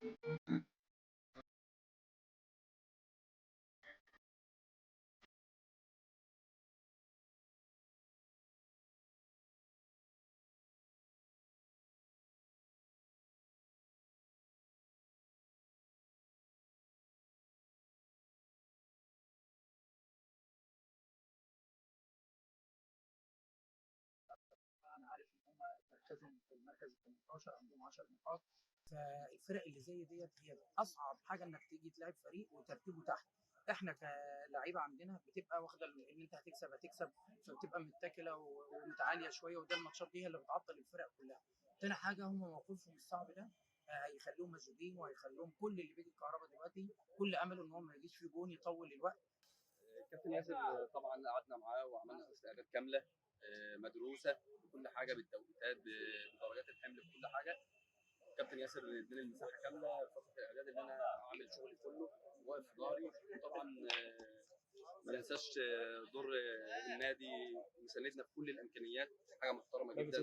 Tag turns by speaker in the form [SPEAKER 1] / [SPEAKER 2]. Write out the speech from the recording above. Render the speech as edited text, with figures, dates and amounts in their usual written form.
[SPEAKER 1] انا عارف ان هم مركزهم في المركز ال 18 عندهم 10 نقاط. فالفرق اللي زي ديت هي اصعب حاجه انك تيجي تلعب فريق وترتيبه تحت. احنا كلاعيبه عندنا بتبقى واخده ان انت هتكسب، فبتبقى متكله ومتعاليه شويه، وده الماتشات دي هي اللي بتعطل الفرق كلها. تاني حاجه هم موقفهم الصعب ده هيخليهم مشدودين، وهيخليهم كل اللي بيجي الكهرباء دلوقتي كل امله ان هو ما يجيش في جون يطول الوقت.
[SPEAKER 2] كابتن ياسر طبعا قعدنا معاه وعملنا استعداد كامله مدروسه بكل حاجه، بالتوقيتات بدرجات الحمل بكل حاجه. كابتن ياسر اداني المساحه كامله فتره الاعداد ان انا اعمل شغلي كله، واقف في ظهري. وطبعا ما ننساش دور النادي مساندنا في كل الامكانيات، حاجه محترمه جدا.